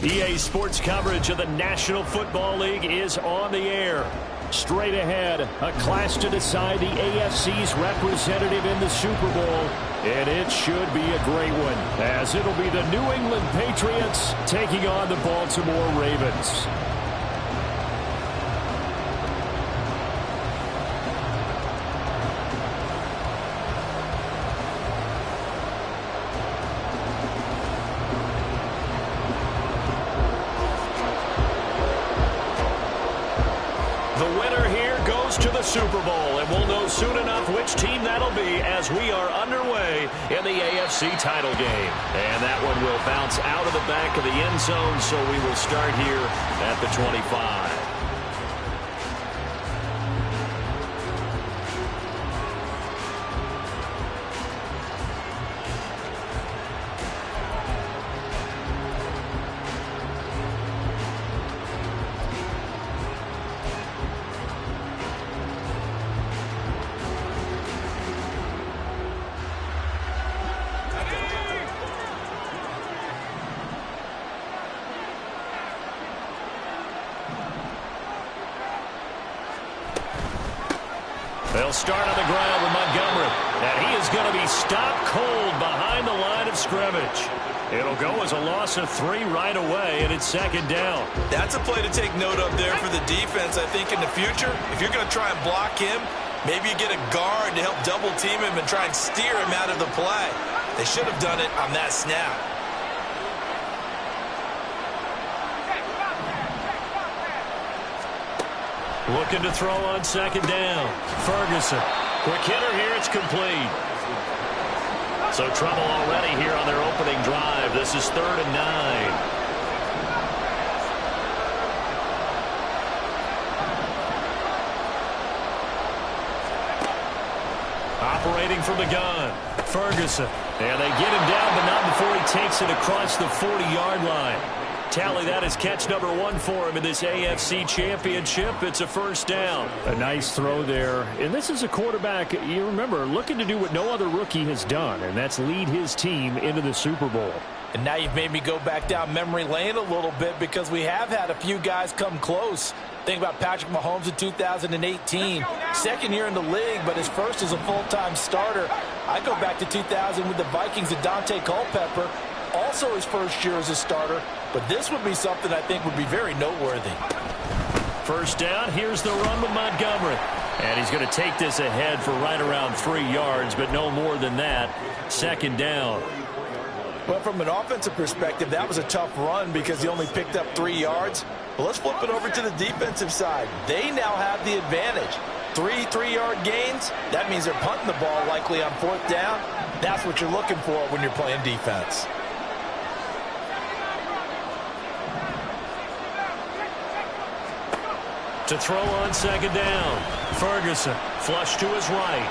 EA Sports coverage of the National Football League is on the air. Straight ahead, a clash to decide the AFC's representative in the Super Bowl. And it should be a great one, as it'll be the New England Patriots taking on the Baltimore Ravens. To the Super Bowl, and we'll know soon enough which team that'll be as we are underway in the AFC title game. And that one will bounce out of the back of the end zone, so we will start here at the 25. They'll start on the ground with Montgomery. And he is going to be stopped cold behind the line of scrimmage. It'll go as a loss of 3 right away, and it's second down. That's a play to take note of there for the defense. I think in the future, if you're going to try and block him, maybe you get a guard to help double team him and try and steer him out of the play. They should have done it on that snap. Looking to throw on second down. Ferguson. Quick hitter here. It's complete. So trouble already here on their opening drive. This is 3rd and 9. Operating from the gun. Ferguson. And they get him down, but not before he takes it across the 40-yard line. Tally that is catch number 1 for him in this AFC Championship. It's a first down. A nice throw there. And this is a quarterback, you remember, looking to do what no other rookie has done, and that's lead his team into the Super Bowl. And now you've made me go back down memory lane a little bit because we have had a few guys come close. Think about Patrick Mahomes in 2018. Second year in the league, but his first as a full-time starter. I go back to 2000 with the Vikings and Dante Culpepper. Also his first year as a starter, but this would be something I think would be very noteworthy. First down, here's the run with Montgomery. And he's going to take this ahead for right around 3 yards, but no more than that. Second down. Well, from an offensive perspective, that was a tough run because he only picked up 3 yards. But let's flip it over to the defensive side. They now have the advantage. 3 3-yard gains, that means they're punting the ball likely on 4th down. That's what you're looking for when you're playing defense. To throw on second down. Ferguson, flush to his right.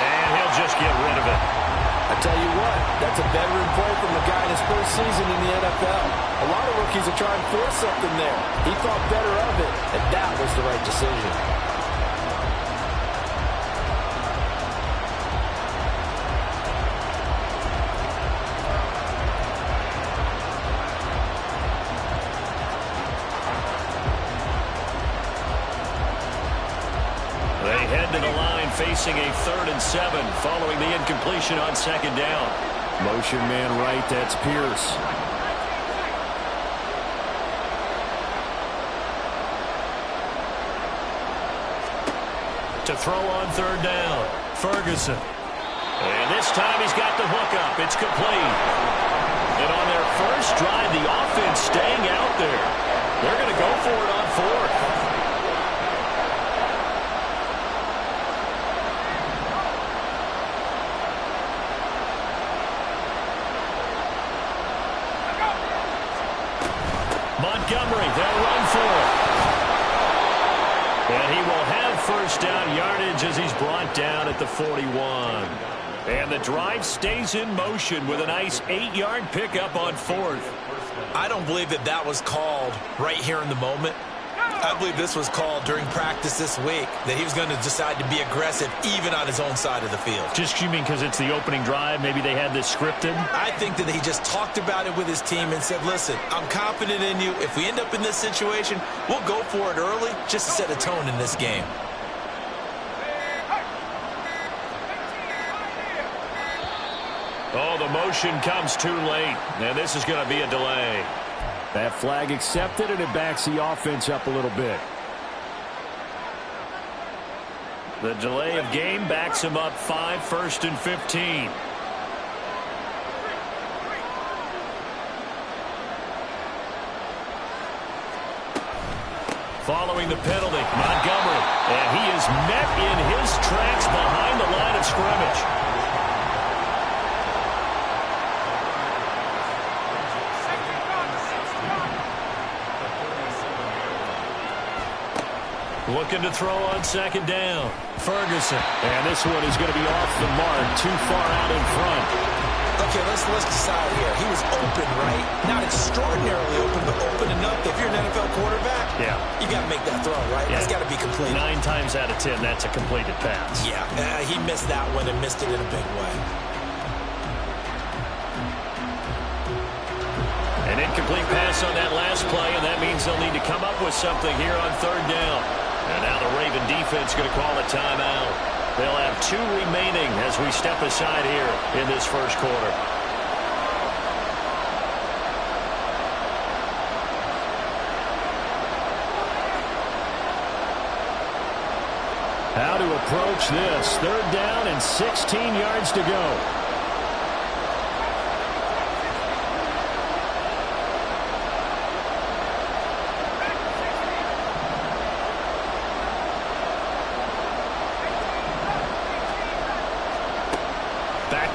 And he'll just get rid of it. I tell you what, that's a veteran play from the guy in his first season in the NFL. A lot of rookies are trying to force something there. He thought better of it, and that was the right decision. They head to the line facing a 3rd and 7 following the incompletion on second down. Motion man right, that's Pierce. To throw on 3rd down, Ferguson. And this time he's got the hook up. It's complete. And on their first drive, the offense staying out there. They're going to go for it on 4th. Montgomery, they'll run for it. And he will have first down yardage as he's brought down at the 41. And the drive stays in motion with a nice 8-yard pickup on 4th. I don't believe that that was called right here in the moment. I believe this was called during practice this week, that he was going to decide to be aggressive even on his own side of the field. Just you mean because it's the opening drive, maybe they had this scripted? I think that he just talked about it with his team and said, listen, I'm confident in you. If we end up in this situation, we'll go for it early just to set a tone in this game. Oh, the motion comes too late, and this is going to be a delay. That flag accepted, and it backs the offense up a little bit. The delay of game backs him up 5, 1st and 15. Following the penalty, Montgomery, and he is met in his tracks behind the line of scrimmage. Looking to throw on 2nd down. Ferguson. And this one is going to be off the mark, too far out in front. Okay, let's decide here. He was open, right? Not extraordinarily open, but open enough that if you're an NFL quarterback, you got to make that throw, right? Yeah. It's got to be completed. 9 times out of 10, that's a completed pass. Yeah, he missed that one and missed it in a big way. An incomplete pass on that last play, and that means they'll need to come up with something here on 3rd down. And now the Raven defense going to call a timeout. They'll have 2 remaining as we step aside here in this first quarter. How to approach this. 3rd down and 16 yards to go.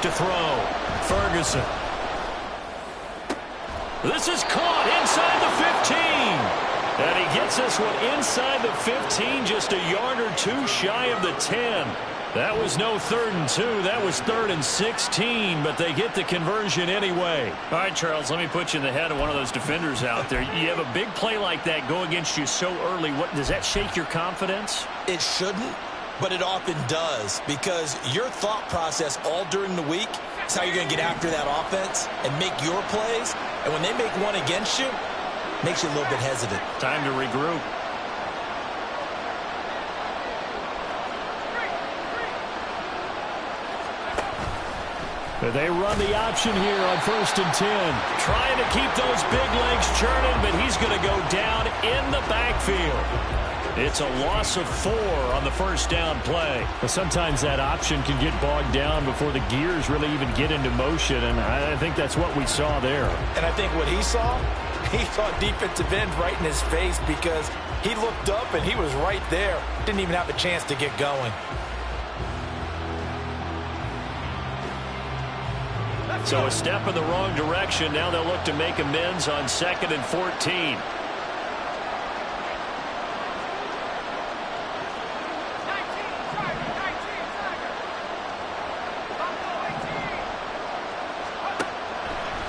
To throw. Ferguson. This is caught inside the 15. And he gets this one inside the 15, just a yard or 2 shy of the 10. That was no 3rd and 2. That was 3rd and 16, but they get the conversion anyway. All right, Charles, let me put you in the head of one of those defenders out there. You have a big play like that go against you so early. What does that shake your confidence? It shouldn't. But it often does, because your thought process all during the week is how you're going to get after that offense and make your plays. And when they make one against you, it makes you a little bit hesitant. Time to regroup. They run the option here on 1st and 10. Trying to keep those big legs churning, but he's going to go down in the backfield. It's a loss of 4 on the 1st down play. But sometimes that option can get bogged down before the gears really even get into motion, and I think that's what we saw there. And I think what he saw defensive end right in his face, because he looked up and he was right there. Didn't even have a chance to get going. So a step in the wrong direction. Now they'll look to make amends on 2nd and 14.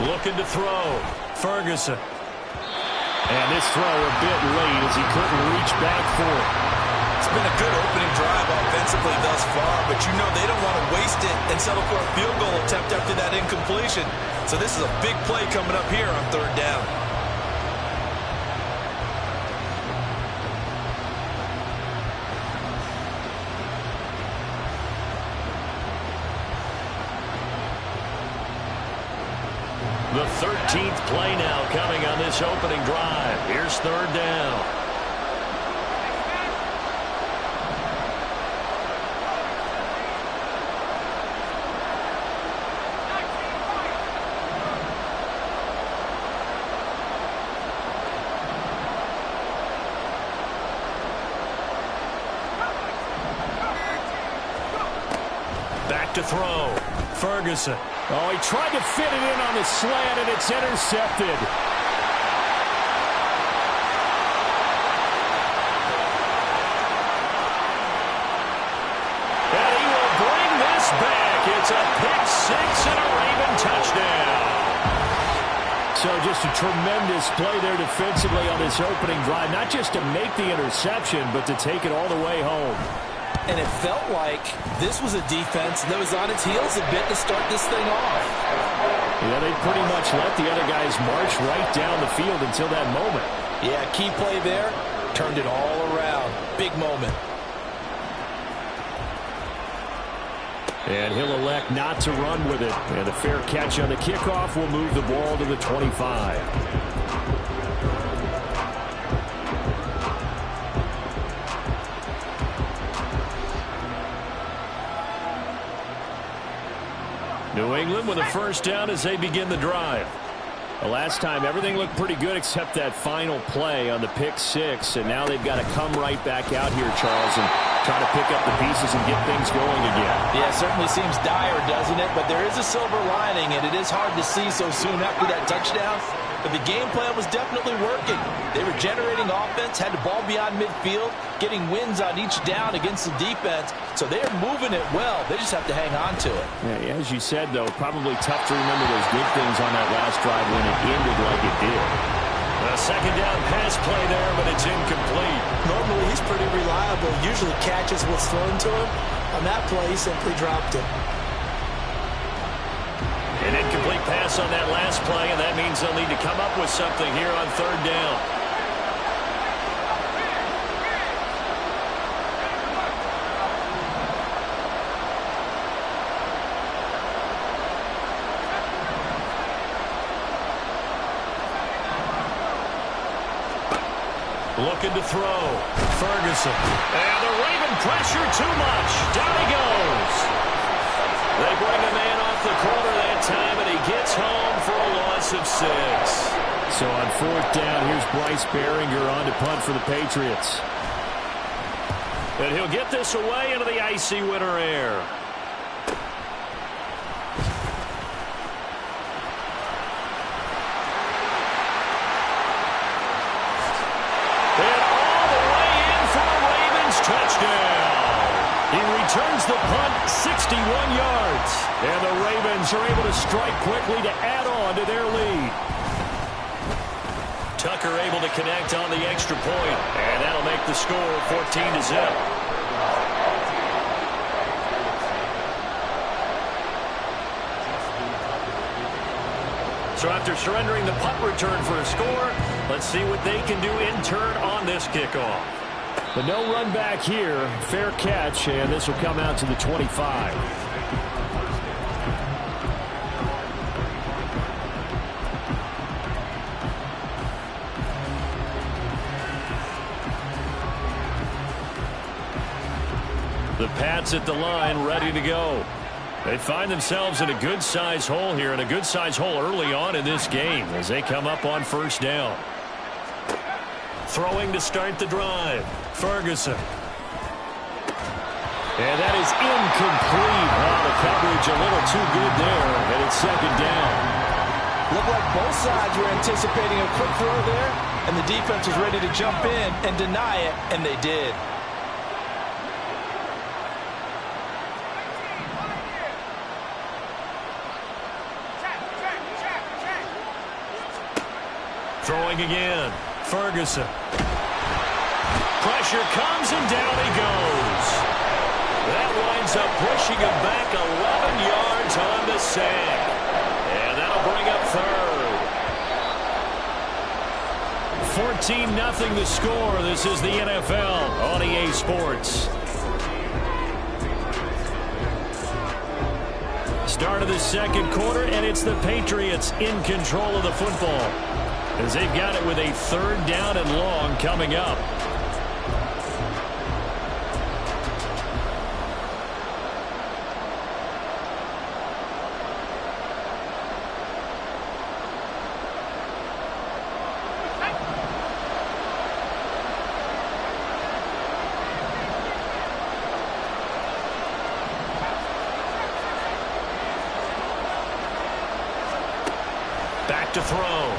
Looking to throw. Ferguson. And this throw a bit late as he couldn't reach back for it. It's been a good opening drive offensively thus far, but you know they don't want to waste it and settle for a field goal attempt after that incompletion. So this is a big play coming up here on 3rd down. The 13th play now coming on this opening drive. Here's 3rd down. Back to throw. Ferguson. Oh, he tried to fit it in on the slant, and it's intercepted. So just a tremendous play there defensively on this opening drive. Not just to make the interception, but to take it all the way home. And it felt like this was a defense that was on its heels a bit to start this thing off. Yeah, they pretty much let the other guys march right down the field until that moment. Yeah, key play there. Turned it all around. Big moment. And he'll elect not to run with it. And a fair catch on the kickoff will move the ball to the 25. New England with a first down as they begin the drive. The last time, everything looked pretty good except that final play on the pick six. And now they've got to come right back out here, Charles, and try to pick up the pieces and get things going again. Yeah, it certainly seems dire, doesn't it? But there is a silver lining, and it is hard to see so soon after that touchdown. But the game plan was definitely working. They were generating offense, had the ball beyond midfield, getting wins on each down against the defense. So they are moving it well. They just have to hang on to it. Yeah, as you said, though, probably tough to remember those good things on that last drive when it ended like it did. A second down pass play there, but it's incomplete. Normally, he's pretty reliable. Usually catches what's thrown to him. On that play, he simply dropped it. An incomplete pass on that last play, and that means they'll need to come up with something here on third down. Looking to throw. Ferguson. And the Raven pressure too much. Down he goes. They bring a man off the corner that time, and he gets home for a loss of 6. So on fourth down, here's Bryce Behringer on to punt for the Patriots. And he'll get this away into the icy winter air. And all the way in for a Ravens touchdown. He returns the punt 61 yards. And the Ravens are able to strike quickly to add on to their lead. Tucker able to connect on the extra point. And that'll make the score 14-0. So after surrendering the punt return for a score, let's see what they can do in turn on this kickoff. But no run back here. Fair catch, and this will come out to the 25. The Pats at the line, ready to go. They find themselves in a good-sized hole here, and a good-sized hole early on in this game as they come up on first down. Throwing to start the drive. Ferguson. And that is incomplete. Wow, the coverage a little too good there, and it's second down. Looked like both sides were anticipating a quick throw there, and the defense was ready to jump in and deny it, and they did. Throwing again. Ferguson. Pressure comes, and down he goes. That winds up pushing him back 11 yards on the sack. And that'll bring up third. 14-0 the score. This is the NFL on EA Sports. Start of the second quarter, and it's the Patriots in control of the football, as they've got it with a third down and long coming up. Back to throw.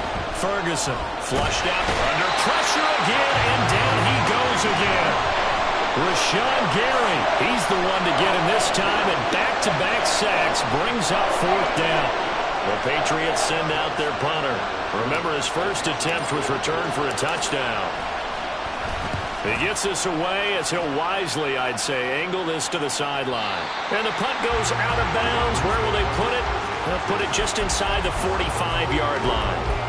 Ferguson flushed out under pressure again, and down he goes again. Rashawn Gary, he's the one to get him this time, and back-to-back sacks brings up fourth down. The Patriots send out their punter. Remember, his first attempt was returned for a touchdown. He gets this away as he'll wisely, I'd say, angle this to the sideline. And the punt goes out of bounds. Where will they put it? They'll put it just inside the 45-yard line.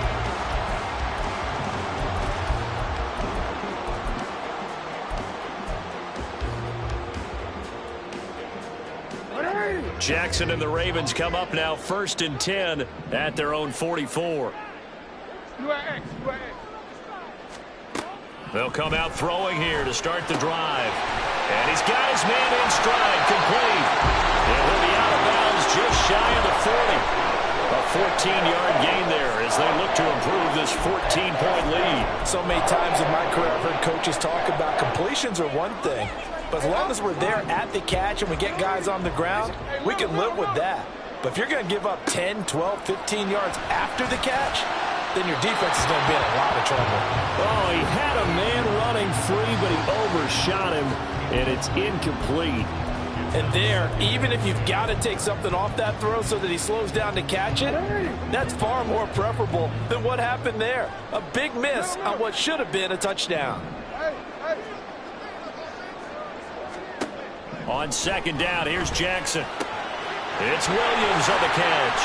Jackson and the Ravens come up now 1st and 10 at their own 44. They'll come out throwing here to start the drive. And he's got his man in stride, complete. And he'll be out of bounds just shy of the 40. A 14-yard gain there as they look to improve this 14-point lead. So many times in my career I've heard coaches talk about completions are one thing. But as long as we're there at the catch and we get guys on the ground, we can live with that. But if you're going to give up 10, 12, 15 yards after the catch, then your defense is going to be in a lot of trouble. Oh, he had a man running free, but he overshot him, and it's incomplete. And there, even if you've got to take something off that throw so that he slows down to catch it, that's far more preferable than what happened there. A big miss on what should have been a touchdown. On 2nd down, here's Jackson. It's Williams on the catch.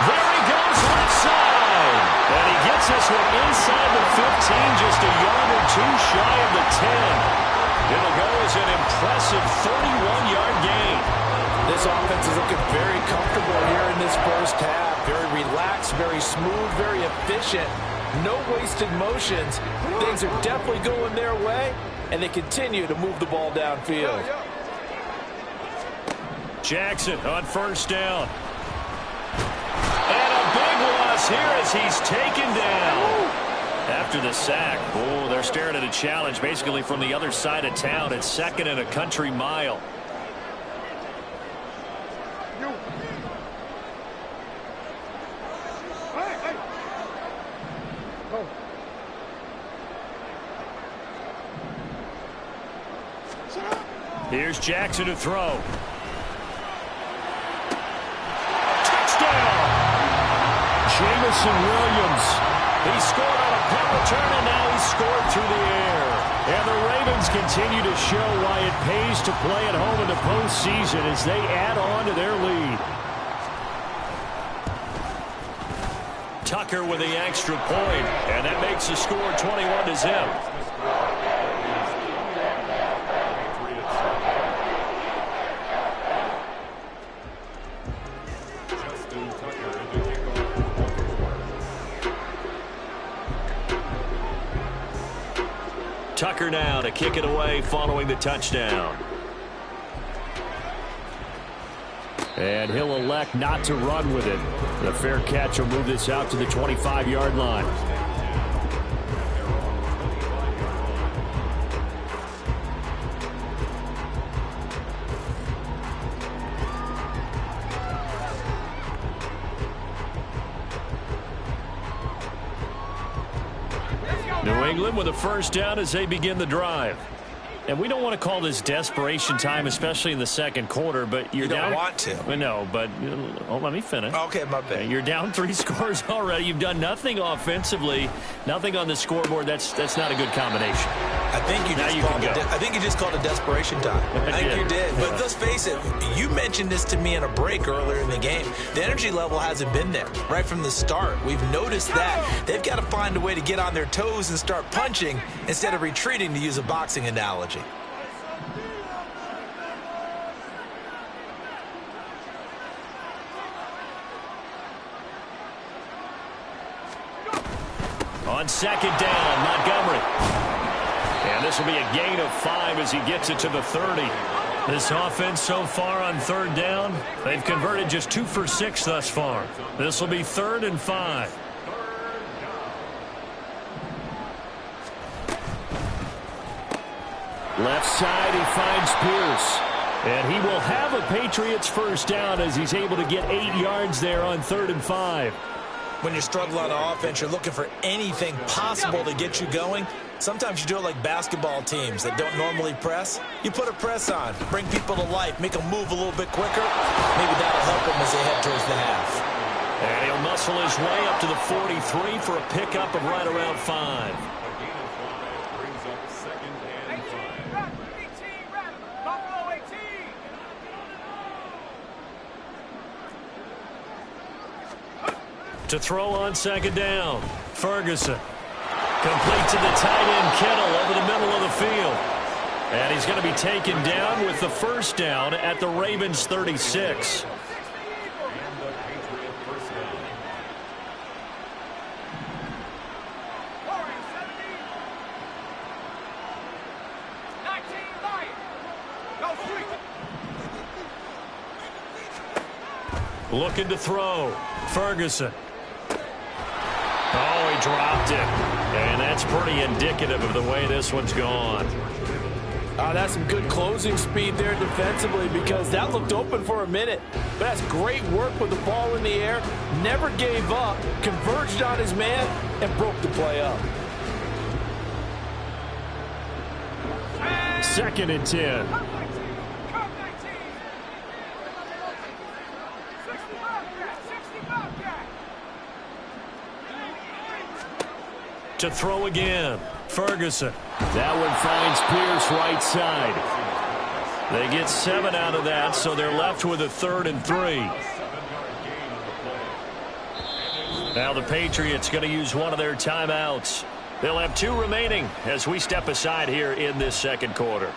There he goes, left side. And he gets this one inside the 15, just a yard or two shy of the 10. It'll go as an impressive 31-yard gain. This offense is looking very comfortable here in this first half. Very relaxed, very smooth, very efficient. No wasted motions. Things are definitely going their way, and they continue to move the ball downfield. Jackson on 1st down. And a big loss here as he's taken down. After the sack, oh, they're staring at a challenge basically from the other side of town. It's 2nd and a country mile. Here's Jackson to throw. Touchdown! Jamison Williams. He scored on a punt return, and now he's scored through the air. And the Ravens continue to show why it pays to play at home in the postseason as they add on to their lead. Tucker with the extra point, and that makes the score 21-0. Tucker now to kick it away following the touchdown. And he'll elect not to run with it. The fair catch will move this out to the 25-yard line. New England with a 1st down as they begin the drive. And we don't want to call this desperation time, especially in the 2nd quarter, but you're down. You don't want to. No, but let me finish. Okay, my bad. You're down 3 scores already. You've done nothing offensively, nothing on the scoreboard. That's not a good combination. I think you just called it desperation time. I think you did. But let's face it, you mentioned this to me in a break earlier in the game. The energy level hasn't been there right from the start. We've noticed that. They've got to find a way to get on their toes and start punching instead of retreating, to use a boxing analogy. On 2nd down, Montgomery. And this will be a gain of 5 as he gets it to the 30. This offense so far on 3rd down, they've converted just 2 for 6 thus far. This will be 3rd and 5. Left side, he finds Pierce. And he will have a Patriots 1st down as he's able to get 8 yards there on 3rd and 5. when you're struggling on offense, you're looking for anything possible to get you going. Sometimes you do it like basketball teams that don't normally press. You put a press on, bring people to life, make them move a little bit quicker. Maybe that'll help them as they head towards the half. And he'll muscle his way up to the 43 for a pickup of right around 5. To throw on second down, Ferguson. Complete to the tight end, Kittle, over the middle of the field. And he's going to be taken down with the first down at the Ravens' 36. Looking to throw, Ferguson. Oh, he dropped it. And that's pretty indicative of the way this one's gone. That's some good closing speed there defensively because that looked open for a minute. But that's great work with the ball in the air. Never gave up, converged on his man, and broke the play up. 2nd and 10. To throw again, Ferguson. That one finds Pierce right side. They get 7 out of that, so they're left with a 3rd and 3. Now the Patriots going to use one of their timeouts. They'll have 2 remaining as we step aside here in this second quarter.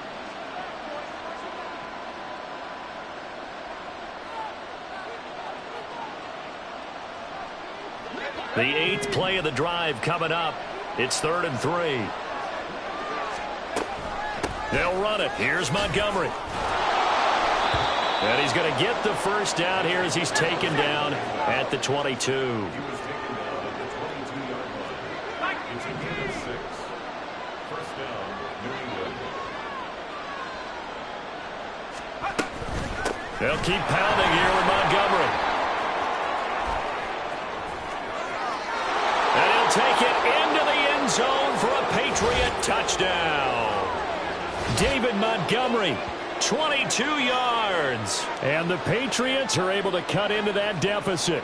The 8th play of the drive coming up. It's 3rd and 3. They'll run it. Here's Montgomery. And he's going to get the first down here as he's taken down at the 22. They'll keep pounding here with Montgomery. And he'll take it into the end zone for a Patriot touchdown. David Montgomery, 22 yards. And the Patriots are able to cut into that deficit.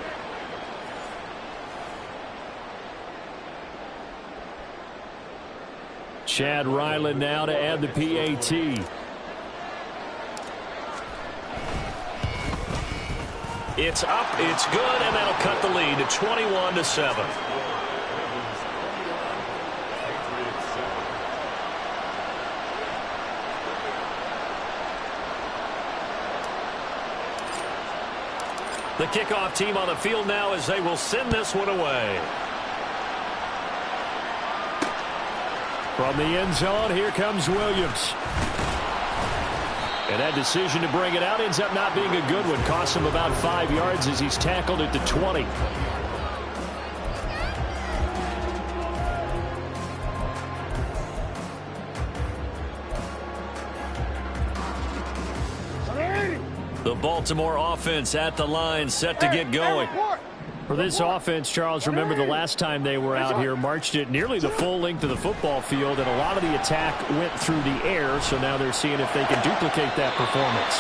Chad Ryland now to add the PAT. It's up, it's good, and that'll cut the lead to 21-7. The kickoff team on the field now as they will send this one away. From the end zone, here comes Williams. And that decision to bring it out ends up not being a good one. Costs him about 5 yards as he's tackled at the 20. The Baltimore offense at the line, set to get going. For this offense, Charles, remember the last time they were out here, marched it nearly the full length of the football field, and a lot of the attack went through the air, so now they're seeing if they can duplicate that performance.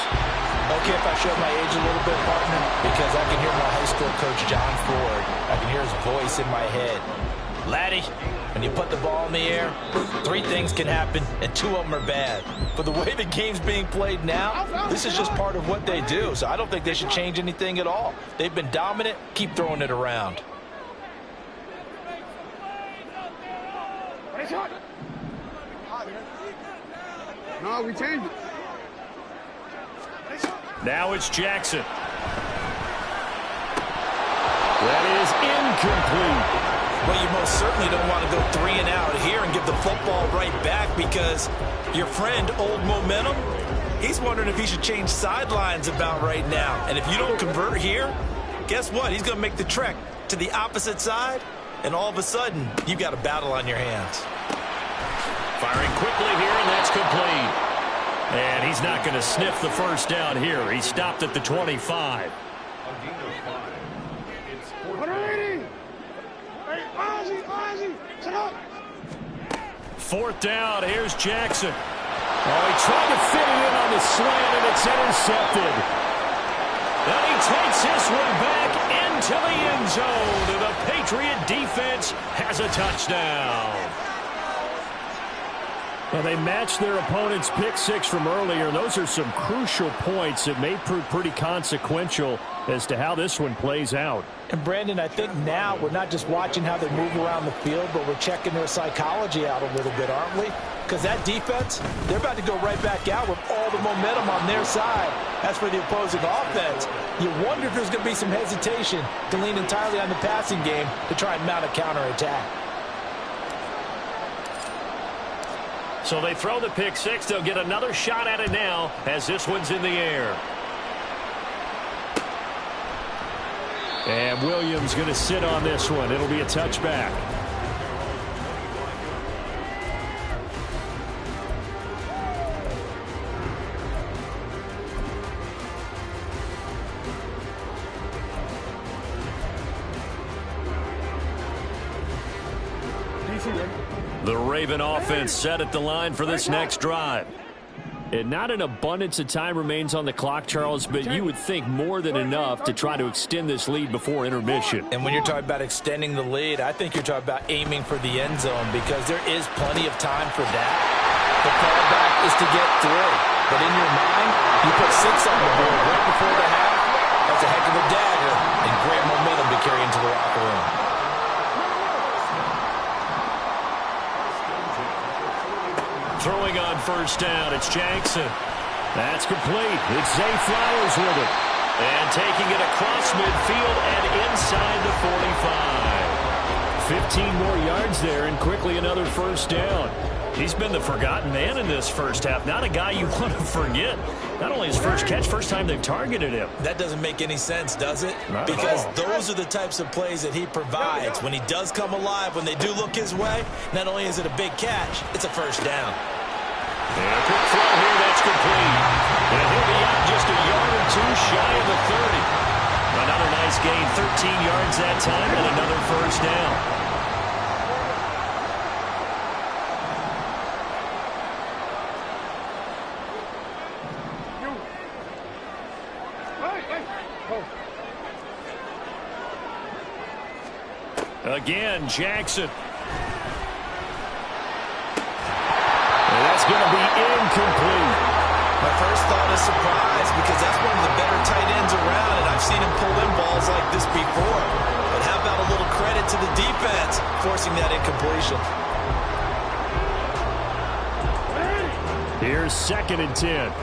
Okay, if I show my age a little bit, partner, because I can hear my high school coach, John Ford. I can hear his voice in my head. Laddie, when you put the ball in the air, 3 things can happen, and 2 of them are bad. But the way the game's being played now, this is just part of what they do. So I don't think they should change anything at all. They've been dominant. Keep throwing it around. No, we changed it. Now it's Jackson. That is incomplete. Well, you most certainly don't want to go 3 and out here and give the football right back because your friend, Old Momentum, he's wondering if he should change sidelines about right now. And if you don't convert here, guess what? He's going to make the trek to the opposite side, and all of a sudden, you've got a battle on your hands. Firing quickly here, and that's complete. And he's not going to sniff the first down here. He stopped at the 25. Fourth down, here's Jackson. Oh, he tried to fit it in on the slant, and it's intercepted. And he takes this one back into the end zone. And the Patriot defense has a touchdown. Well, they matched their opponent's pick six from earlier. Those are some crucial points that may prove pretty consequential as to how this one plays out. And, Brandon, I think now we're not just watching how they move around the field, but we're checking their psychology out a little bit, aren't we? Because that defense, they're about to go right back out with all the momentum on their side. As for the opposing offense, you wonder if there's going to be some hesitation to lean entirely on the passing game to try and mount a counterattack. So they throw the pick six. They'll get another shot at it now as this one's in the air. And Williams going to sit on this one. It'll be a touchback. The Raven offense set at the line for this next drive. And not an abundance of time remains on the clock, Charles, but you would think more than enough to try to extend this lead before intermission. And when you're talking about extending the lead, I think you're talking about aiming for the end zone because there is plenty of time for that. The fallback is to get 3. But in your mind, you put 6 on the board right before the half. That's a heck of a dagger and great momentum to carry into the locker room. Throwing on first down, it's Jackson. That's complete. It's Zay Flowers with it. And taking it across midfield and inside the 45. 15 more yards there and quickly another first down. He's been the forgotten man in this first half. Not a guy you want to forget. Not only his first catch, first time they've targeted him. That doesn't make any sense, does it? Not because those are the types of plays that he provides. When he does come alive, when they do look his way, not only is it a big catch, it's a first down. And a quick throw here, that's complete. And he'll be out just a yard or two shy of the 30. Another nice gain, 13 yards that time, and another first down. Again, Jackson. And that's going to be incomplete. My first thought is surprise because that's one of the better tight ends around, and I've seen him pull in balls like this before. But how about a little credit to the defense forcing that incompletion? Here's 2nd and 10.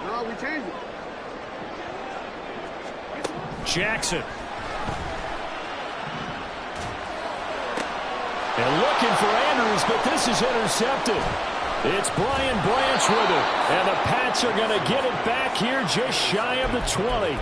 No, we changed it. Jackson. And looking for Andrews, but this is intercepted. It's Brian Branch with it. And the Pats are going to get it back here just shy of the 20.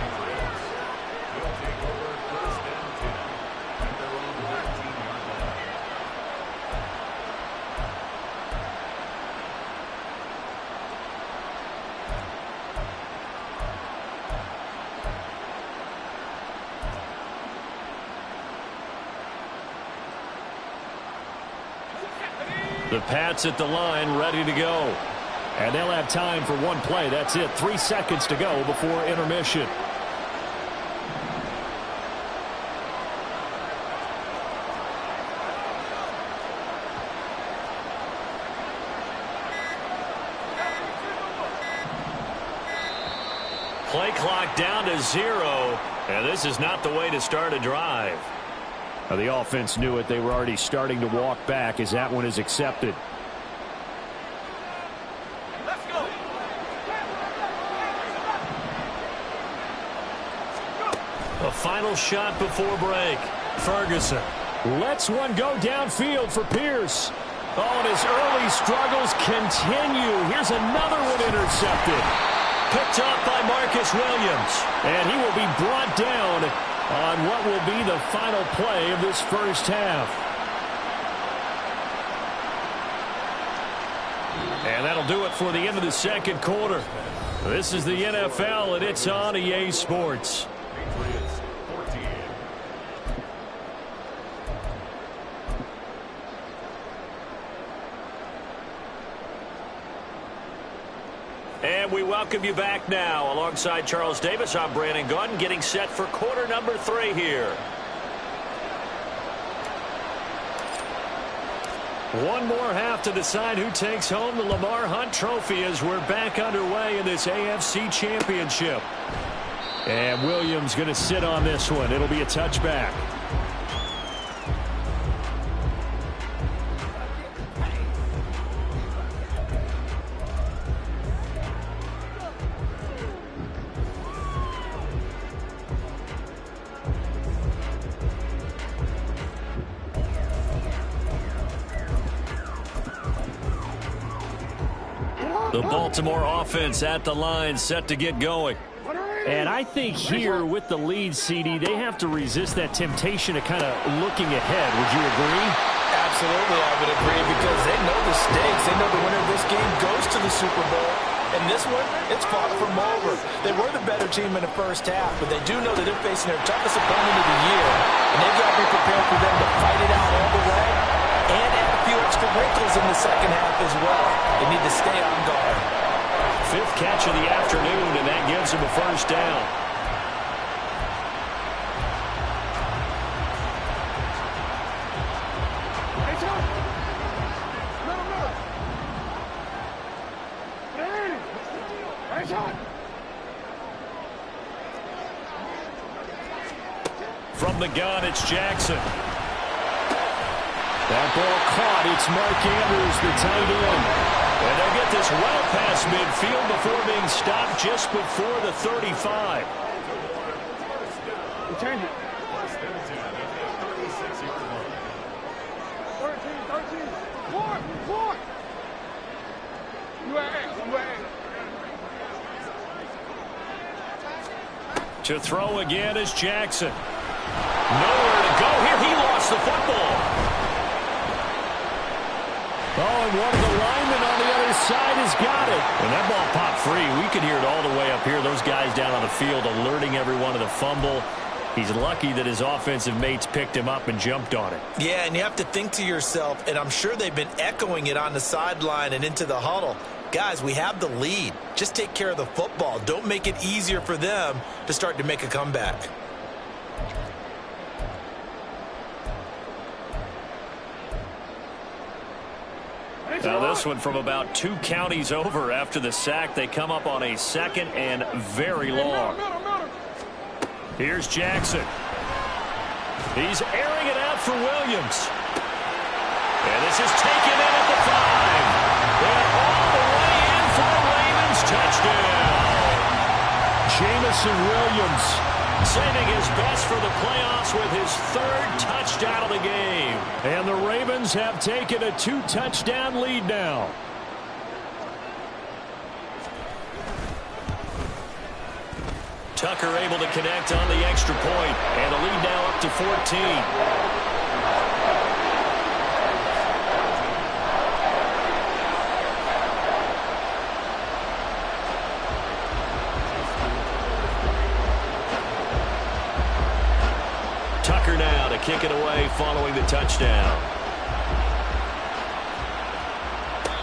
The Pats at the line, ready to go. And they'll have time for one play. That's it. 3 seconds to go before intermission. Play clock down to 0. And this is not the way to start a drive. The offense knew it. They were already starting to walk back as that one is accepted. Let's go. A final shot before break. Ferguson lets one go downfield for Pierce. Oh, and his early struggles continue. Here's another one intercepted. Picked up by Marcus Williams. And he will be brought down on what will be the final play of this first half. And that'll do it for the end of the second quarter. This is the NFL, and it's on EA Sports. And we welcome you back now. Alongside Charles Davis, I'm Brandon Gaudin, getting set for quarter number 3 here. One more half to decide who takes home the Lamar Hunt Trophy as we're back underway in this AFC Championship. And Williams going to sit on this one. It'll be a touchback. The Baltimore offense at the line, set to get going. And I think here with the lead, CD, they have to resist that temptation of kind of looking ahead. Would you agree? Absolutely, I would agree, because they know the stakes. They know the winner of this game goes to the Super Bowl. And this one, it's fought from over. They were the better team in the first half, but they do know that they're facing their toughest opponent of the year. And they've got to be prepared for them to fight it out all the way and add a few extra wrinkles in the second half as well. They need to stay on guard. 5th catch of the afternoon, and that gives him a first down. From the gun, it's Jackson. That ball caught. It's Mark Andrews, the tight end. And they'll get this well past midfield before being stopped just before the 35. We change it. 13. 4. To throw again is Jackson. Nowhere to go here. He lost the football. Oh, and one of the linemen on the other side has got it. And that ball popped free. We could hear it all the way up here. Those guys down on the field alerting everyone of the fumble. He's lucky that his offensive mates picked him up and jumped on it. Yeah, and you have to think to yourself, and I'm sure they've been echoing it on the sideline and into the huddle. Guys, we have the lead. Just take care of the football. Don't make it easier for them to start to make a comeback. Now this one from about 2 counties over after the sack. They come up on a 2nd and very long. Here's Jackson. He's airing it out for Williams. And this is taken in at the 5. And all the way in for the Ravens touchdown. Jamison Williams saving his best for the playoffs with his 3rd touchdown of the game. And the Ravens have taken a 2-touchdown lead now. Tucker able to connect on the extra point, and the lead now up to 14. Tucker now to kick it away following the touchdown.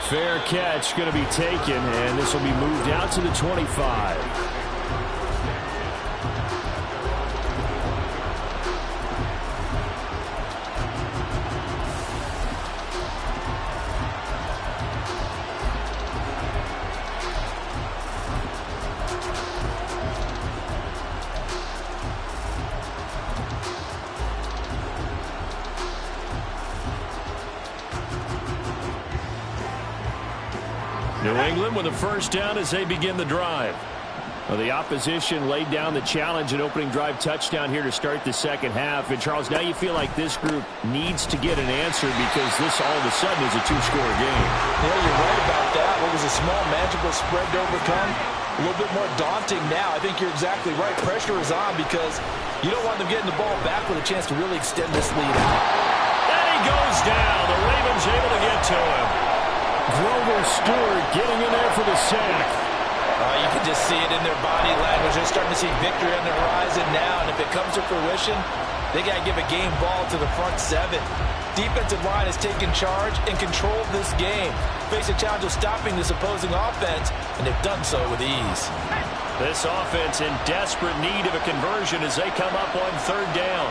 Fair catch going to be taken, and this will be moved out to the 25. New England with a first down as they begin the drive. Well, the opposition laid down the challenge and opening drive touchdown here to start the second half. And, Charles, now you feel like this group needs to get an answer because this all of a sudden is a 2-score game. Yeah, you're right about that. What was a small magical spread to overcome, a little bit more daunting now. I think you're exactly right. Pressure is on because you don't want them getting the ball back with a chance to really extend this lead out. And he goes down. The Ravens able to get to him. Grover Stewart getting in there for the sack. You can just see it in their body language. They're starting to see victory on the horizon now, and if it comes to fruition, they got to give a game ball to the front seven. Defensive line has taken charge and controlled this game. Face a challenge of stopping this opposing offense, and they've done so with ease. This offense in desperate need of a conversion as they come up on third down.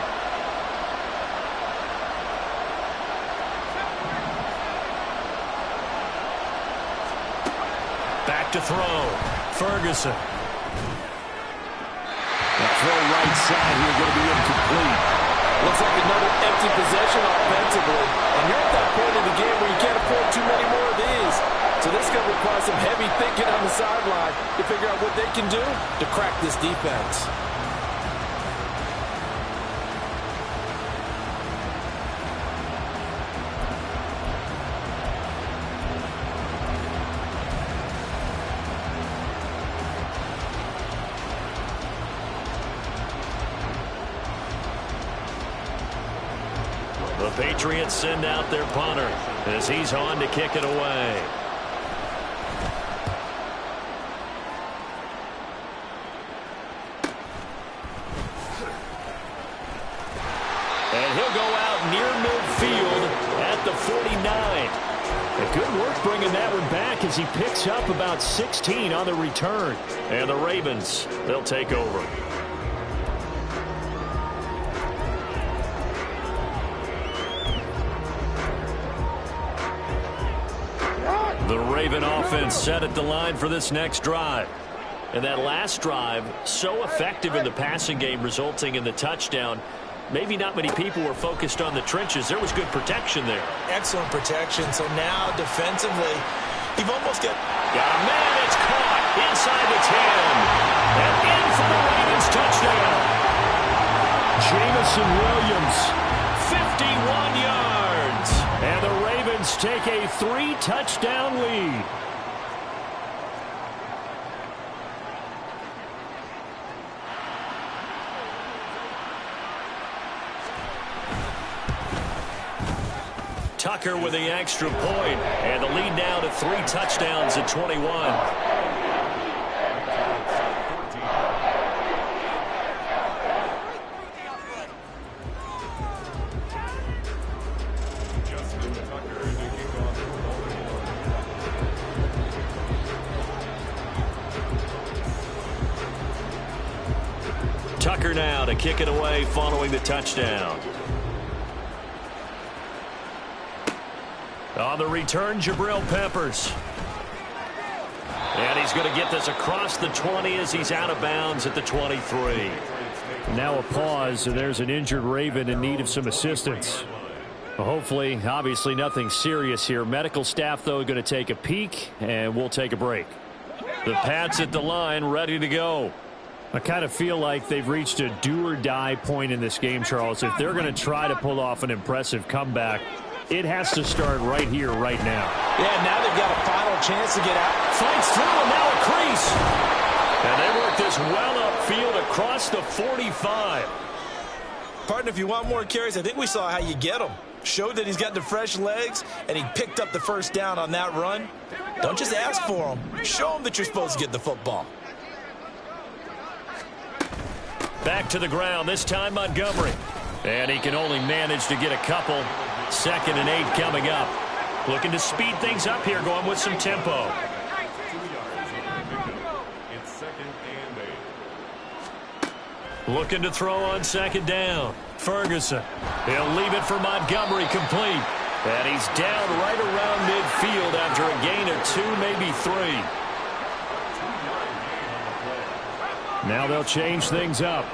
Back to throw. Ferguson. The throw right side here going to be incomplete. Looks like another empty possession offensively. And you're at that point in the game where you can't afford too many more of these. So this is going to require some heavy thinking on the sideline to figure out what they can do to crack this defense. The Patriots send out their punter as he's on to kick it away. And he'll go out near midfield at the 49. And good work bringing that one back as he picks up about 16 on the return. And the Ravens, they'll take over. The Raven offense set at the line for this next drive. And that last drive, so effective in the passing game, resulting in the touchdown. Maybe not many people were focused on the trenches. There was good protection there. Excellent protection. So now defensively, you've almost got a man. It's caught inside the 10. And in for the Ravens touchdown. Jamison Williams, 51 yards. And the Ravens take a 3-touchdown lead. Tucker with the extra point, and the lead now to 3 touchdowns at 21. Tucker now to kick it away following the touchdown. On the return, Jabril Peppers. And he's going to get this across the 20 as he's out of bounds at the 23. Now a pause, so there's an injured Raven in need of some assistance. Well, hopefully, obviously nothing serious here. Medical staff, though, going to take a peek, and we'll take a break. The Pats at the line, ready to go. I kind of feel like they've reached a do-or-die point in this game, Charles. If they're going to try to pull off an impressive comeback, it has to start right here, right now. Yeah, now they've got a final chance to get out. Fights through, and now a crease. And they work this well upfield across the 45. Partner, if you want more carries, I think we saw how you get them. Showed that he's got the fresh legs, and he picked up the first down on that run. Don't just ask for them. Show them that you're supposed to get the football. Back to the ground, this time Montgomery. And he can only manage to get a couple. 2nd and 8 coming up. Looking to speed things up here, going with some tempo. It's 2nd and 8. Looking to throw on 2nd down. Ferguson. He'll leave it for Montgomery, complete. And he's down right around midfield after a gain of 2, maybe 3. Now they'll change things up.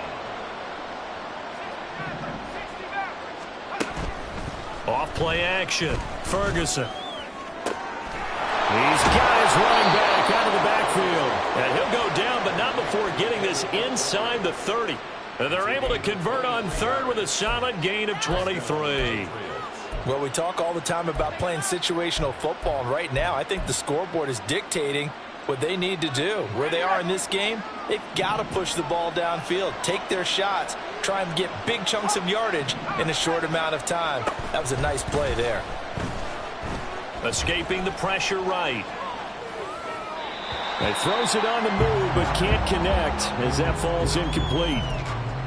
Off play action. Ferguson. These guys running back out of the backfield. And he'll go down, but not before getting this inside the 30. And they're able to convert on 3rd with a solid gain of 23. Well, we talk all the time about playing situational football, and right now I think the scoreboard is dictating what they need to do. Where they are in this game, they've got to push the ball downfield, take their shots, try and get big chunks of yardage in a short amount of time. That was a nice play there. Escaping the pressure right. He throws it on the move, but can't connect as that falls incomplete.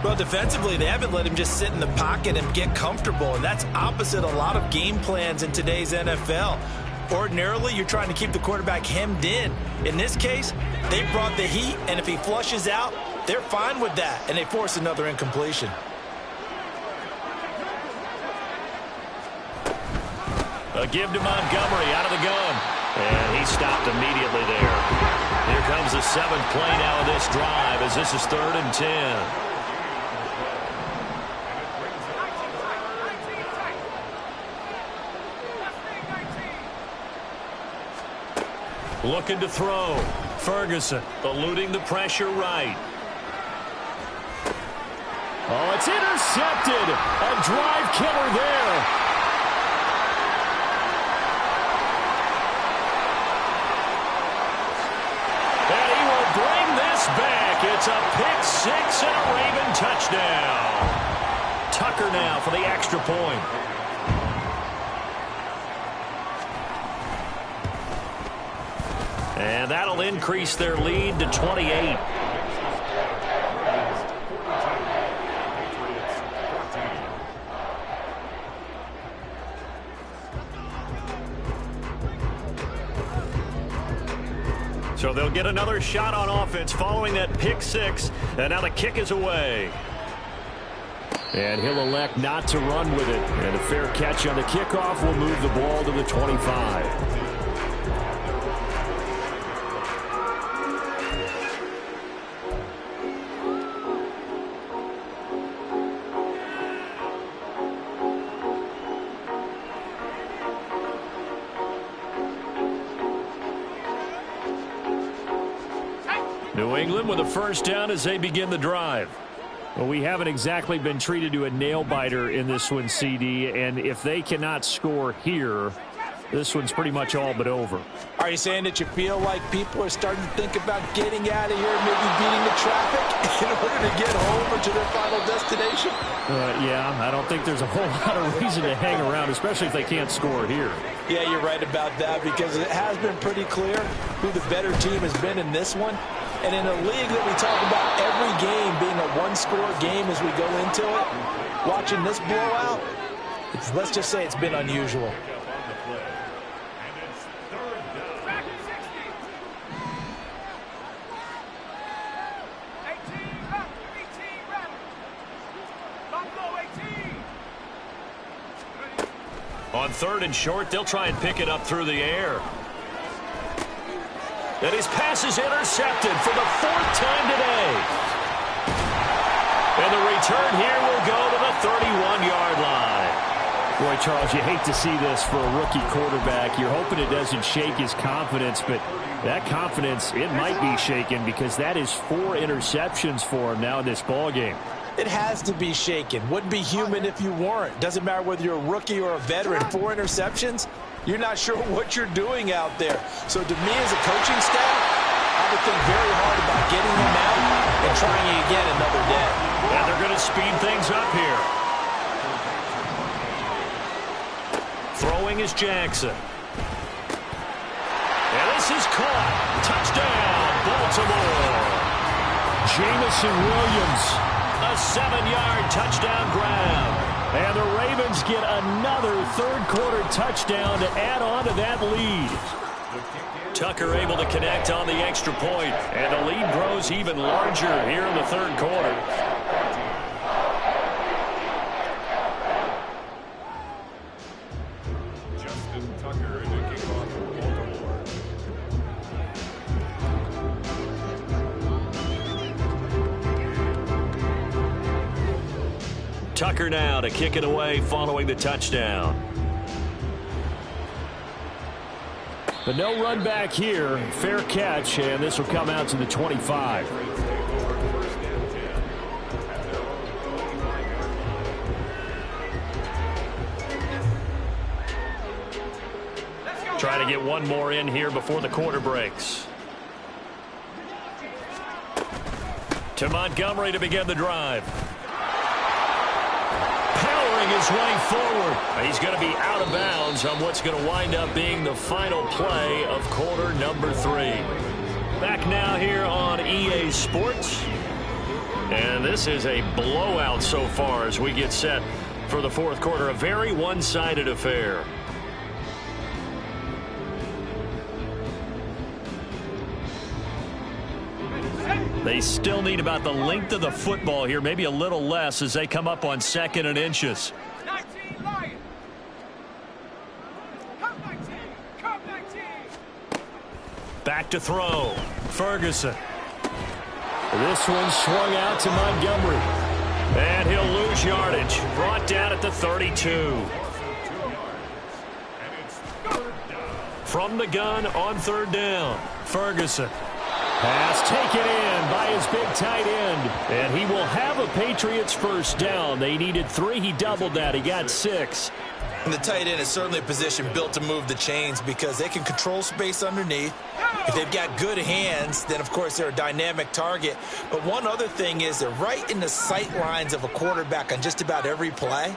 Well, defensively, they haven't let him just sit in the pocket and get comfortable, and that's opposite a lot of game plans in today's NFL. Ordinarily, you're trying to keep the quarterback hemmed in. In this case, they brought the heat, and if he flushes out, they're fine with that, and they force another incompletion. A give to Montgomery out of the gun. And he stopped immediately there. Here comes the 7th play now of this drive as this is 3rd and 10. Looking to throw. Ferguson eluding the pressure right. Oh, it's intercepted. A drive killer there. Back. It's a pick 6 and a Raven touchdown. Tucker now for the extra point. And that'll increase their lead to 28. So they'll get another shot on offense following that pick 6. And now the kick is away. And he'll elect not to run with it. And a fair catch on the kickoff will move the ball to the 25. New England with a first down as they begin the drive. Well, we haven't exactly been treated to a nail-biter in this one, CD, and if they cannot score here, this one's pretty much all but over. Are you saying that you feel like people are starting to think about getting out of here, maybe beating the traffic in order to get home or to their final destination? Yeah, I don't think there's a whole lot of reason to hang around, especially if they can't score here. Yeah, you're right about that because it has been pretty clear who the better team has been in this one. And in a league that we talk about every game being a one-score game as we go into it, watching this blowout, let's just say it's been unusual. On 3rd and short, they'll try and pick it up through the air. And his pass is intercepted for the 4th time today. And the return here will go to the 31-yard line. Boy, Charles, you hate to see this for a rookie quarterback. You're hoping it doesn't shake his confidence, but that confidence, it might be shaken because that is 4 interceptions for him now in this ballgame. It has to be shaken. Wouldn't be human if you weren't. Doesn't matter whether you're a rookie or a veteran. 4 interceptions, you're not sure what you're doing out there. So to me as a coaching staff, I would think very hard about getting him out and trying again another day. And they're going to speed things up here. Throwing is Jackson. And this is caught. Touchdown, Baltimore. Jamison Williams. A 7-yard touchdown grab. And the Ravens get another 3rd-quarter touchdown to add on to that lead. Tucker able to connect on the extra point, and the lead grows even larger here in the 3rd quarter. Tucker now to kick it away following the touchdown. But no run back here. Fair catch, and this will come out to the 25. Trying to get one more in here before the quarter breaks. To Montgomery to begin the drive. clambering his way forward. He's going to be out of bounds on what's going to wind up being the final play of quarter number 3. Back now here on EA Sports. And this is a blowout so far as we get set for the fourth quarter. A very one-sided affair. They still need about the length of the football here, maybe a little less as they come up on 2nd and inches. 19 Lions. Come 19. Come 19. Back to throw. Ferguson. This one swung out to Montgomery. And he'll lose yardage. Brought down at the 32. From the gun on 3rd down. Ferguson. Pass taken in by his big tight end. And he will have a Patriots first down. They needed 3. He doubled that. He got 6. And the tight end is certainly a position built to move the chains because they can control space underneath. If they've got good hands, then, of course, they're a dynamic target. But one other thing is they're right in the sight lines of a quarterback on just about every play.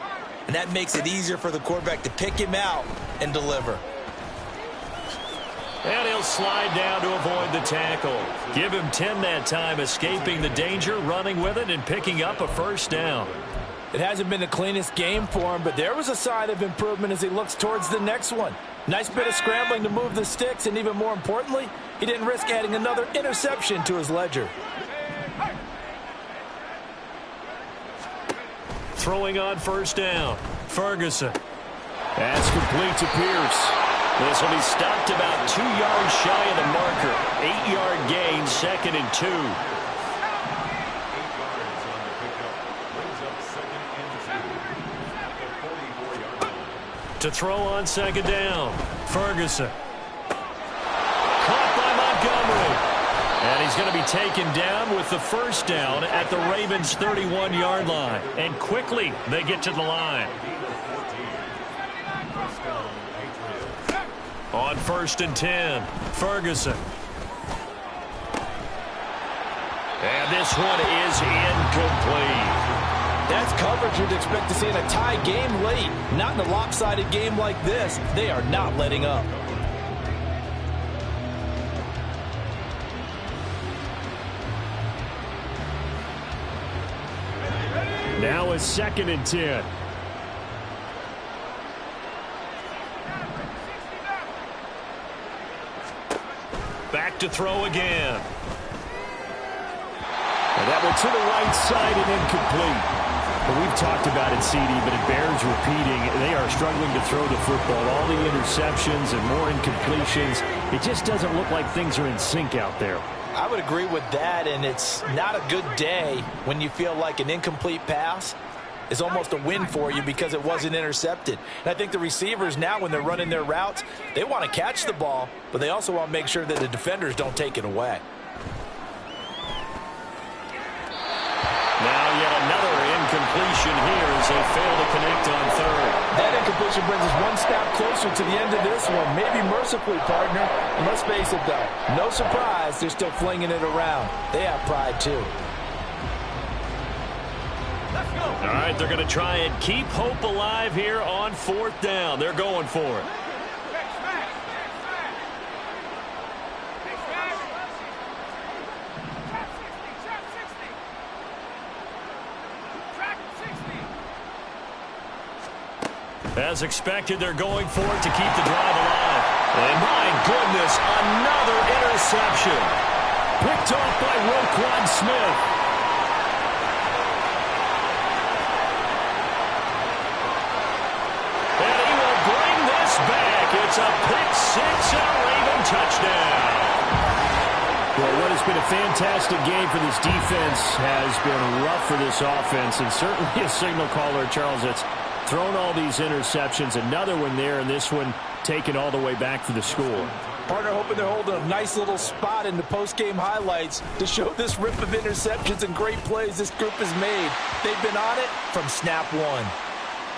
And that makes it easier for the quarterback to pick him out and deliver. And he'll slide down to avoid the tackle. Give him 10 that time, escaping the danger, running with it, and picking up a first down. It hasn't been the cleanest game for him, but there was a sign of improvement as he looks towards the next one. Nice bit of scrambling to move the sticks, and even more importantly, he didn't risk adding another interception to his ledger. Throwing on first down. Ferguson. That's complete to Pierce. This will be stopped about 2 yards shy of the marker. 8-yard gain, 2nd and 2. 8 yards on the pickup. Brings up 2nd and 2. At the 44-yard line. To throw on 2nd down. Ferguson. Caught by Montgomery. And he's going to be taken down with the first down at the Ravens' 31-yard line. And quickly they get to the line. On 1st and 10, Ferguson. And this one is incomplete. That's coverage you'd expect to see in a tie game late. Not in a lopsided game like this. They are not letting up. Now it's 2nd and 10. Back to throw again. And that one to the right side and incomplete. But we've talked about it, CD, but it bears repeating. They are struggling to throw the football. All the interceptions and more incompletions. It just doesn't look like things are in sync out there. I would agree with that, and it's not a good day when you feel like an incomplete pass is almost a win for you because it wasn't intercepted. And I think the receivers now, when they're running their routes, they want to catch the ball, but they also want to make sure that the defenders don't take it away. Now yet another incompletion here as they fail to connect on 3rd. That incompletion brings us one step closer to the end of this one. Maybe mercifully, partner. And let's face it, though, no surprise they're still flinging it around. They have pride, too. All right, they're going to try and keep hope alive here on 4th down. They're going for it. As expected, they're going for it to keep the drive alive. And my goodness, another interception. Picked off by Roquan Smith. And he will bring this back. It's a pick-6 and a Raven touchdown. Well, what has been a fantastic game for this defense has been rough for this offense, and certainly a signal caller, Charles, that's thrown all these interceptions. Another one there, and this one taken all the way back for the score. Partner hoping they're holding a nice little spot in the post-game highlights to show this rip of interceptions and great plays this group has made. They've been on it from snap one.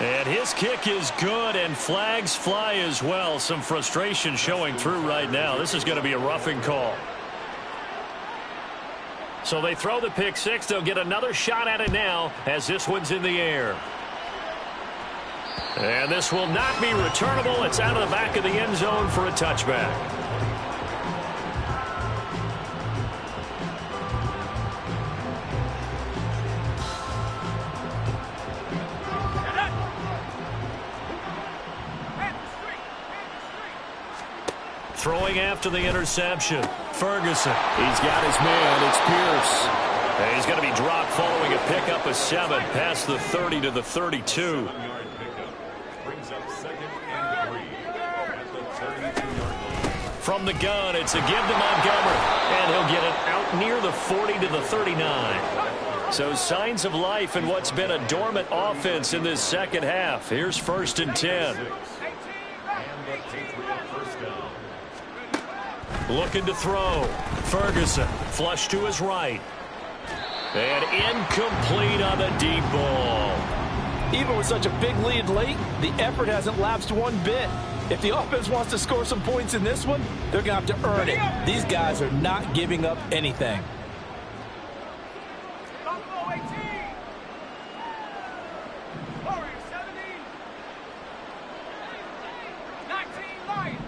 And his kick is good, and flags fly as well. Some frustration showing through right now. This is going to be a roughing call. So they throw the pick 6. They'll get another shot at it now as this one's in the air. And this will not be returnable. It's out of the back of the end zone for a touchback. Throwing after the interception. Ferguson. He's got his man. It's Pierce. And he's going to be dropped following a pickup of 7 past the 30 to the 32. Brings up 2nd and 3 at the 32-yard line. From the gun, it's a give to Montgomery. And he'll get it out near the 40 to the 39. So signs of life in what's been a dormant offense in this second half. Here's 1st and 10. And the Patriot first down. Looking to throw. Ferguson, flush to his right. And incomplete on the deep ball. Even with such a big lead late, the effort hasn't lapsed one bit. If the offense wants to score some points in this one, they're going to have to earn it. These guys are not giving up anything. Buffalo 18. Warriors 70. 19 Lions.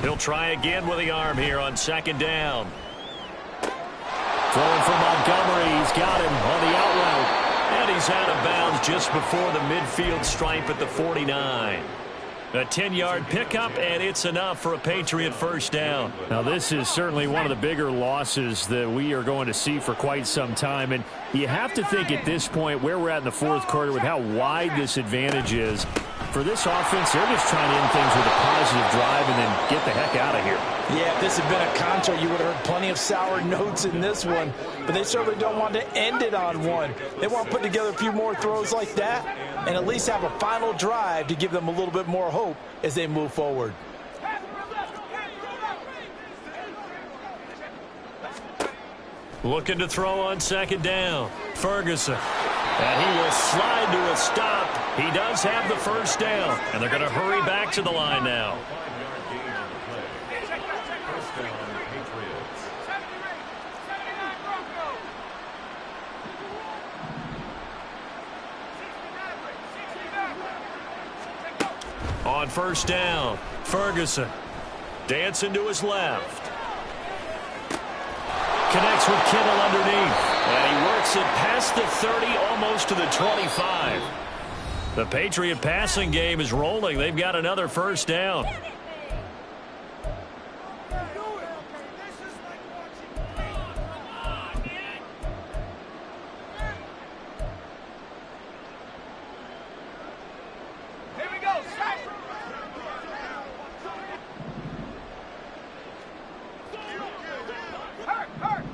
He'll try again with the arm here on 2nd down. Throwing for Montgomery. He's got him on the out route. And he's out of bounds just before the midfield stripe at the 49. A 10-yard pickup, and it's enough for a Patriot first down. Now, this is certainly one of the bigger losses that we are going to see for quite some time. And you have to think at this point where we're at in the 4th quarter with how wide this advantage is. For this offense, they're just trying to end things with a positive drive and then get the heck out of here. Yeah, if this had been a concert, you would have heard plenty of sour notes in this one. But they certainly don't want to end it on one. They want to put together a few more throws like that and at least have a final drive to give them a little bit more hope as they move forward. Looking to throw on 2nd down. Ferguson. And he will slide to a stop. He does have the first down. And they're going to hurry back to the line now. 5-yard gain on the play. First down, Patriots. 79 Broncos. 69. On 1st down, Ferguson dancing to his left. Connects with Kittle underneath. And he works it past the 30, almost to the 25. The Patriot passing game is rolling. They've got another first down. Here we go. Sack. Hurt. Hurt.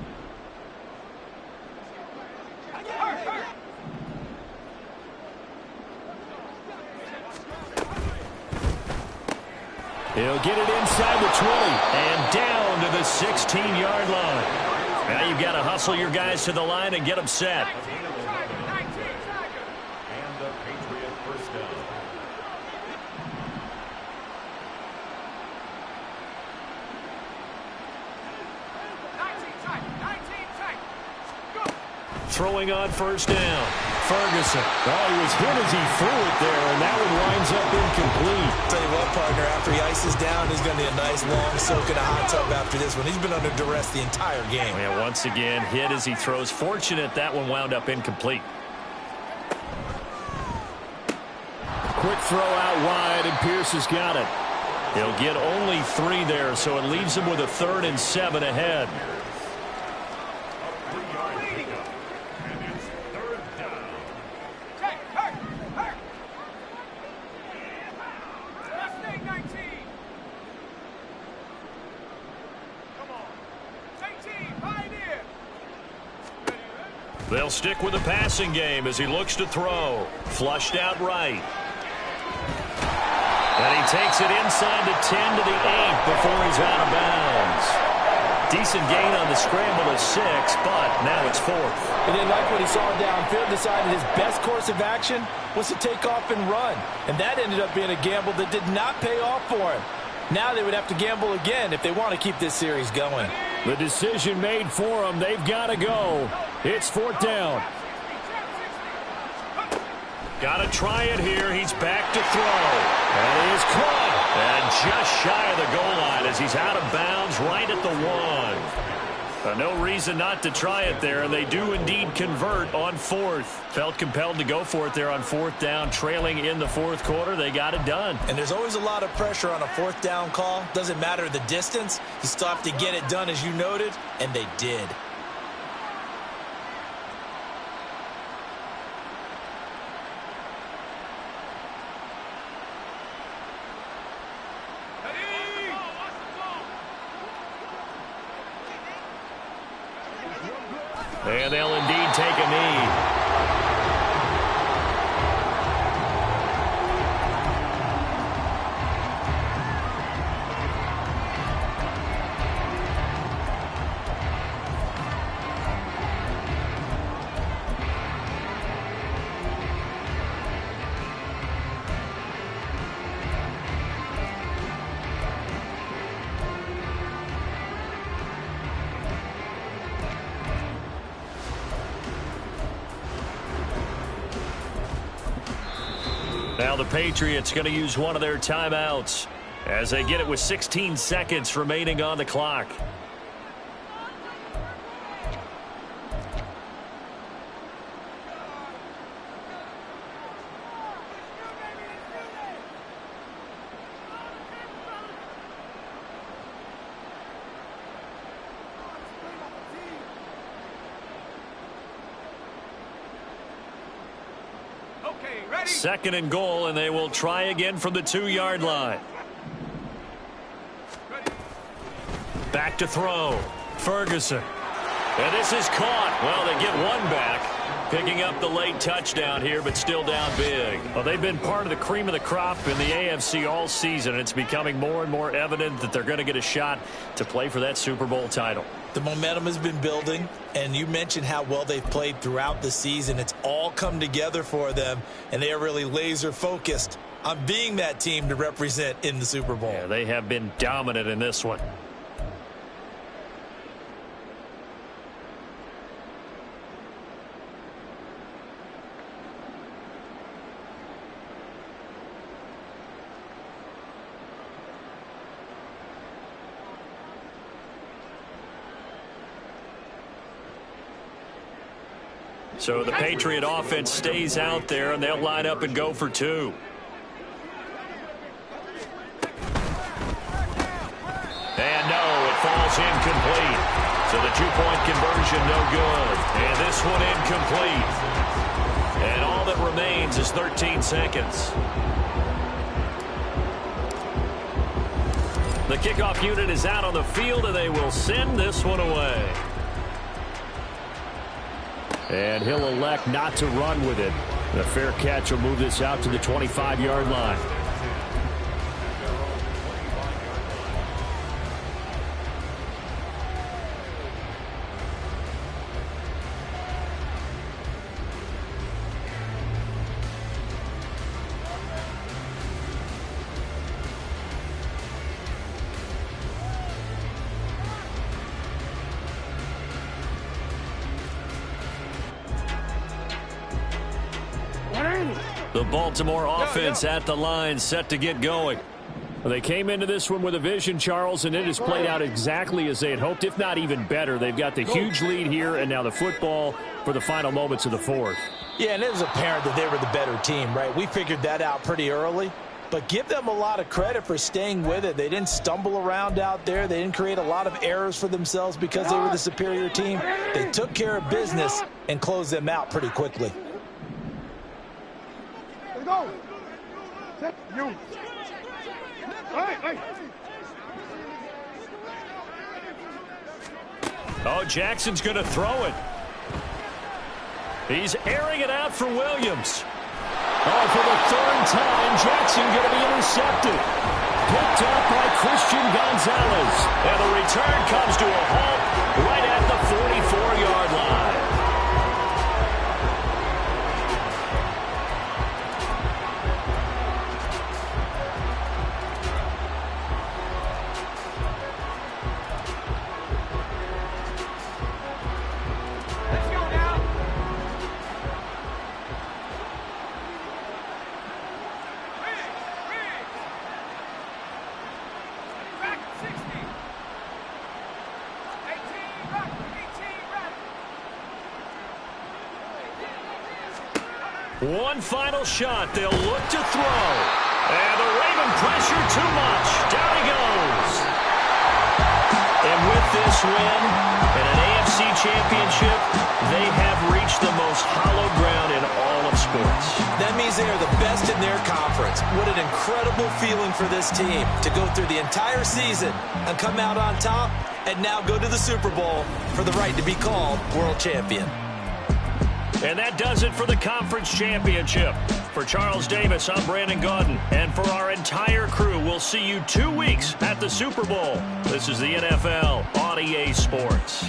He'll get it inside the 20 and down to the 16-yard line. Now you've got to hustle your guys to the line and get them set. And the Patriot first down. Throwing on 1st down. Ferguson. Oh, he was hit as he threw it there, and that one winds up incomplete. Tell you what, partner, after he ices down, he's going to be a nice long soak in a hot tub after this one. He's been under duress the entire game. Yeah, once again, hit as he throws. Fortunate that one wound up incomplete. Quick throw out wide, and Pierce has got it. He'll get only 3 there, so it leaves him with a 3rd and 7 ahead. They'll stick with the passing game as he looks to throw. Flushed out right. And he takes it inside the 10 to the 8 before he's out of bounds. Decent gain on the scramble of 6, but now it's 4th. He didn't like what he saw downfield, decided his best course of action was to take off and run. And that ended up being a gamble that did not pay off for him. Now they would have to gamble again if they want to keep this series going. The decision made for them. They've got to go. It's 4th down. Got to try it here. He's back to throw. And he is caught. And just shy of the goal line as he's out of bounds right at the 1. No reason not to try it there, and they do indeed convert on 4th. Felt compelled to go for it there on 4th down, trailing in the 4th quarter. They got it done. And there's always a lot of pressure on a 4th down call. Doesn't matter the distance. You still have to get it done, as you noted, and they did. And they'll indeed take a knee. Now the Patriots going to use one of their timeouts as they get it with 16 seconds remaining on the clock. Second and goal, and they will try again from the 2-yard line. Back to throw. Ferguson. And this is caught. Well, they get one back. Picking up the late touchdown here, but still down big. Well, they've been part of the cream of the crop in the AFC all season, and it's becoming more and more evident that they're going to get a shot to play for that Super Bowl title. The momentum has been building, and you mentioned how well they've played throughout the season. It's all come together for them, and they are really laser focused on being that team to represent in the Super Bowl. Yeah, they have been dominant in this one. So the Patriot offense stays out there, and they'll line up and go for 2. And no, it falls incomplete. So the 2-point conversion no good. And this one incomplete. And all that remains is 13 seconds. The kickoff unit is out on the field, and they will send this one away. And he'll elect not to run with it. The fair catch will move this out to the 25-yard line. The Baltimore offense at the line, set to get going. Well, they came into this one with a vision, Charles, and it has played out exactly as they had hoped, if not even better. They've got the huge lead here, and now the football for the final moments of the 4th. Yeah, and it was apparent that they were the better team, right? We figured that out pretty early. But give them a lot of credit for staying with it. They didn't stumble around out there. They didn't create a lot of errors for themselves because they were the superior team. They took care of business and closed them out pretty quickly. Go. You. Hey. Oh, Jackson's going to throw it. He's airing it out for Williams. Oh, for the 3rd time, Jackson going to be intercepted. Picked up by Christian Gonzalez. And the return comes to a halt right at the 44-yard line. One final shot. They'll look to throw. And the Raven pressure too much. Down he goes. And with this win and an AFC championship, they have reached the most hallowed ground in all of sports. That means they are the best in their conference. What an incredible feeling for this team to go through the entire season and come out on top and now go to the Super Bowl for the right to be called world champion. And that does it for the conference championship. For Charles Davis, I'm Brandon Gaudin. And for our entire crew, we'll see you 2 weeks at the Super Bowl. This is the NFL on EA Sports.